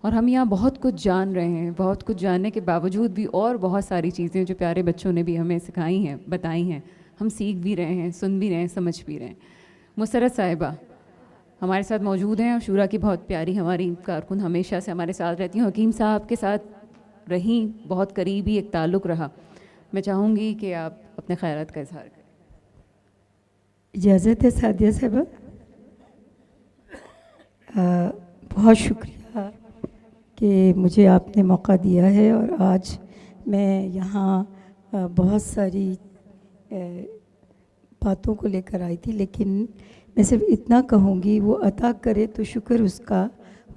اور ہم یہاں بہت کچھ جان رہے ہیں. بہت کچھ جاننے کے باوجود بھی اور بہت ساری چیزیں جو پیارے بچوں نے بھی ہمیں سکھائی ہیں, بتائی ہیں, ہم سیکھ بھی رہے ہیں, سن بھی رہے ہیں, سمجھ بھی رہے ہیں. مسرت صاحبہ ہمارے ساتھ موجود ہیں, اور شورا کی بہت پیاری ہماری کارکن ہمیشہ سے ہمارے ساتھ رہتی ہیں. حکیم صاحب کے ساتھ رہیں, بہت قریبی ایک تعلق رہا. میں چاہوں گی کہ آپ اپنے خیالات کا اظہار کریں. اجازت ہے سعدیہ صاحبہ؟ بہت شکریہ کہ مجھے آپ نے موقع دیا ہے، اور آج میں یہاں بہت ساری باتوں کو لے کر آئی تھی، لیکن میں صرف اتنا کہوں گی، وہ عطا کرے تو شکر اس کا،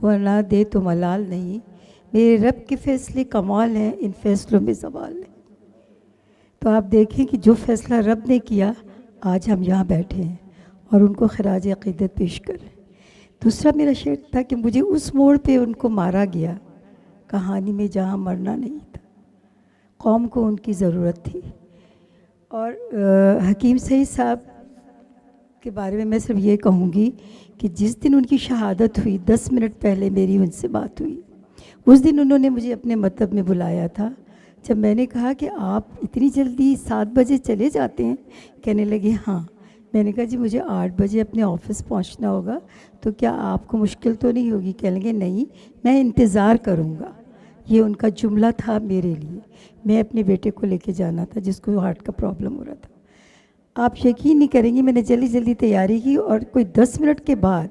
ورنہ دے تو ملال نہیں. میرے رب کے فیصلے کمال ہیں، ان فیصلوں میں زوال نہیں. تو آپ دیکھیں کہ جو فیصلہ رب نے کیا، آج ہم یہاں بیٹھے ہیں اور ان کو خراج عقیدت پیش کر رہے ہیں. دوسرا میرا شعر تھا کہ مجھے اس موڑ پہ ان کو مارا گیا، کہانی میں جہاں مرنا نہیں تھا، قوم کو ان کی ضرورت تھی. اور حکیم سعید صاحب کے بارے میں صرف یہ کہوں گی کہ جس دن ان کی شہادت ہوئی 10 منٹ پہلے میری ان سے بات ہوئی. اس دن انہوں نے مجھے اپنے مکتب میں بلایا تھا. جب میں نے کہا کہ آپ اتنی جلدی 7 بجے چلے جاتے ہیں، کہنے لگے ہاں. میں نے کہا جی مجھے 8 بجے اپنے آفس پہنچنا ہوگا، تو کیا آپ کو مشکل تو نہیں ہوگی؟ کہنے لگے نہیں، میں انتظار کروں گا. یہ ان کا جملہ تھا میرے لیے. میں اپنے بیٹے کو لے کے جانا تھا جس کو ہارٹ کا پرابلم ہو رہا تھا. آپ یقین نہیں کریں گی، میں نے جلدی جلدی تیاری کی، اور کوئی 10 منٹ کے بعد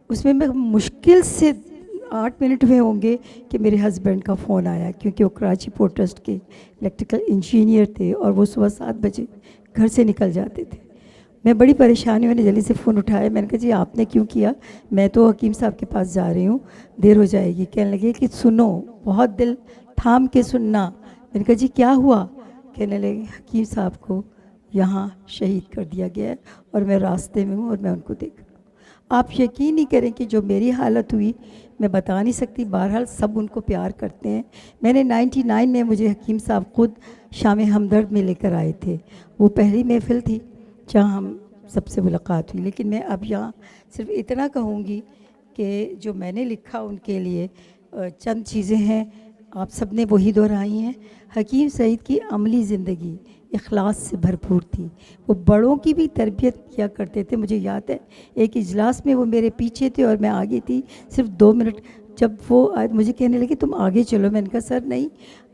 اس میں مشکل سے 8 منٹ ہوئے ہوں گے کہ میرے ہسبینڈ کا فون آیا، کیونکہ وہ کراچی پورٹ ٹرسٹ کے الیکٹریکل انجینئر تھے اور وہ صبح 7 بجے گھر سے نکل جاتے تھے. میں بڑی پریشانی، میں نے جلدی سے فون اٹھایا. میں نے کہا جی آپ نے کیوں کیا؟ میں تو حکیم صاحب کے پاس جا رہی ہوں، دیر ہو جائے گی. کہنے لگے کہ سنو، بہت دل تھام کے سننا. میں نے کہا جی کیا ہوا؟ کہنے لگے حکیم صاحب کو یہاں شہید کر دیا گیا ہے، اور میں راستے میں ہوں اور میں ان کو دیکھ رہا ہوں. آپ یقین نہیں کریں کہ جو میری حالت ہوئی میں بتا نہیں سکتی. بہرحال سب ان کو پیار کرتے ہیں. میں نے 99 میں مجھے حکیم صاحب خود شام ہمدرد میں لے کر آئے تھے. وہ پہلی محفل تھی جہاں ہم سب سے ملاقات ہوئی. لیکن میں اب یہاں صرف اتنا کہوں گی کہ جو میں نے لکھا ان کے لیے چند چیزیں ہیں، آپ سب نے وہی دہرائی ہیں. حکیم سعید کی عملی زندگی اخلاص سے بھرپور تھی. وہ بڑوں کی بھی تربیت کیا کرتے تھے. مجھے یاد ہے ایک اجلاس میں وہ میرے پیچھے تھے اور میں آگے تھی صرف 2 منٹ. جب وہ مجھے کہنے لگے تم آگے چلو، میں نے کہا سر نہیں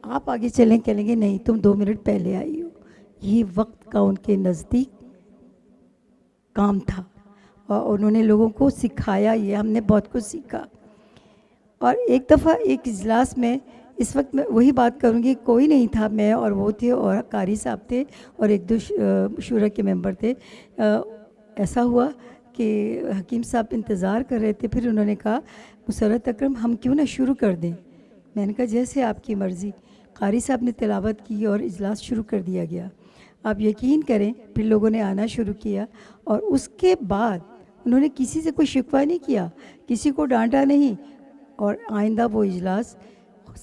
آپ آگے چلیں. کہنے لگے نہیں تم 2 منٹ پہلے آئی ہو. یہ وقت کا ان کے نزدیک کام تھا، اور انہوں نے لوگوں کو سکھایا. یہ ہم نے بہت کچھ سیکھا. اور ایک دفعہ ایک اجلاس میں، اس وقت میں وہی بات کروں گی، کوئی نہیں تھا، میں اور وہ تھے اور قاری صاحب تھے اور ایک دو شورا کے ممبر تھے. ایسا ہوا کہ حکیم صاحب انتظار کر رہے تھے. پھر انہوں نے کہا مسرت اکرم ہم کیوں نہ شروع کر دیں؟ میں نے کہا جیسے آپ کی مرضی. قاری صاحب نے تلاوت کی اور اجلاس شروع کر دیا گیا. آپ یقین کریں پھر لوگوں نے آنا شروع کیا، اور اس کے بعد انہوں نے کسی سے کوئی شکوہ نہیں کیا، کسی کو ڈانٹا نہیں. اور آئندہ وہ اجلاس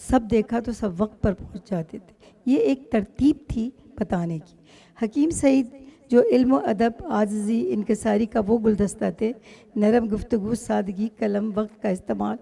سب دیکھا تو سب وقت پر پہنچ جاتے تھے. یہ ایک ترتیب تھی بتانے کی. حکیم سعید جو علم و ادب، عاجزی، انکساری کا وہ گلدستہ تھے. نرم گفتگو، سادگی، قلم، وقت کا استعمال.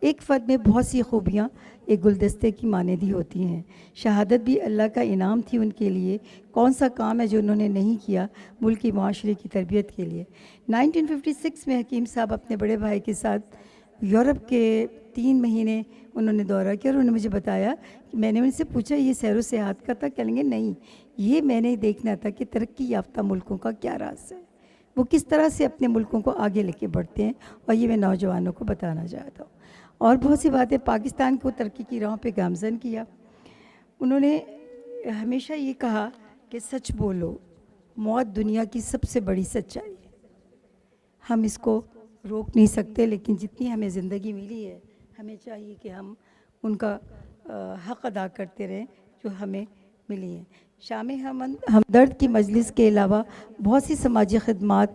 ایک فرد میں بہت سی خوبیاں ایک گلدستے کی مانندی ہوتی ہیں. شہادت بھی اللہ کا انعام تھی ان کے لیے. کون سا کام ہے جو انہوں نے نہیں کیا ملکی معاشرے کی تربیت کے لیے. 1956 میں حکیم صاحب اپنے بڑے بھائی کے ساتھ یورپ کے 3 مہینے انہوں نے دورہ کیا، اور انہوں نے مجھے بتایا کہ میں نے ان سے پوچھا یہ سیر و سیاحت کا تھا؟ کہیں گے نہیں، یہ میں نے دیکھنا تھا کہ ترقی یافتہ ملکوں کا کیا راز ہے، وہ کس طرح سے اپنے ملکوں کو آگے لے کے بڑھتے ہیں، اور یہ میں نوجوانوں کو بتانا چاہتا ہوں. اور بہت سی باتیں. پاکستان کو ترقی کی راہوں پہ گامزن کیا. انہوں نے ہمیشہ یہ کہا کہ سچ بولو، موت دنیا کی سب سے بڑی سچائی ہے. ہم اس کو روک نہیں سکتے، لیکن جتنی ہمیں زندگی ملی ہے ہمیں چاہیے کہ ہم ان کا حق ادا کرتے رہیں جو ہمیں ملی ہیں. شام ہمدرد کی مجلس کے علاوہ بہت سی سماجی خدمات،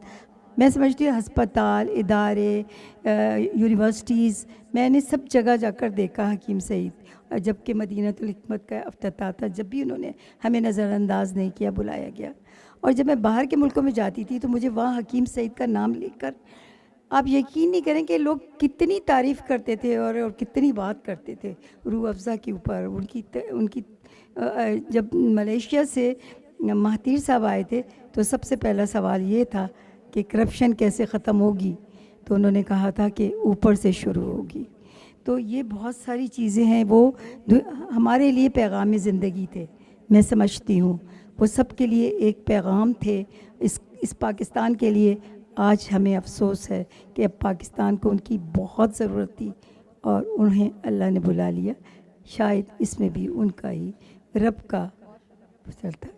میں سمجھتی ہوں ہسپتال، ادارے، یونیورسٹیز، میں نے سب جگہ جا کر دیکھا حکیم سعید. اور جب کہ مدینۃ الحکمت کا افتتاح تھا، جب بھی انہوں نے ہمیں نظر انداز نہیں کیا، بلایا گیا. اور جب میں باہر کے ملکوں میں جاتی تھی تو مجھے وہاں حکیم سعید کا نام لے کر آپ یقین نہیں کریں کہ لوگ کتنی تعریف کرتے تھے اور کتنی بات کرتے تھے روح افزا کے اوپر. ان کی جب ملیشیا سے مہاتیر صاحب آئے تھے تو سب سے پہلا سوال یہ تھا کہ کرپشن کیسے ختم ہوگی, تو انہوں نے کہا تھا کہ اوپر سے شروع ہوگی. تو یہ بہت ساری چیزیں ہیں, وہ ہمارے لیے پیغام زندگی تھے, میں سمجھتی ہوں وہ سب کے لیے ایک پیغام تھے. اس پاکستان کے لیے آج ہمیں افسوس ہے کہ اب پاکستان کو ان کی بہت ضرورت تھی اور انہیں اللہ نے بلا لیا. شاید اس میں بھی ان کا ہی رب کا چلتا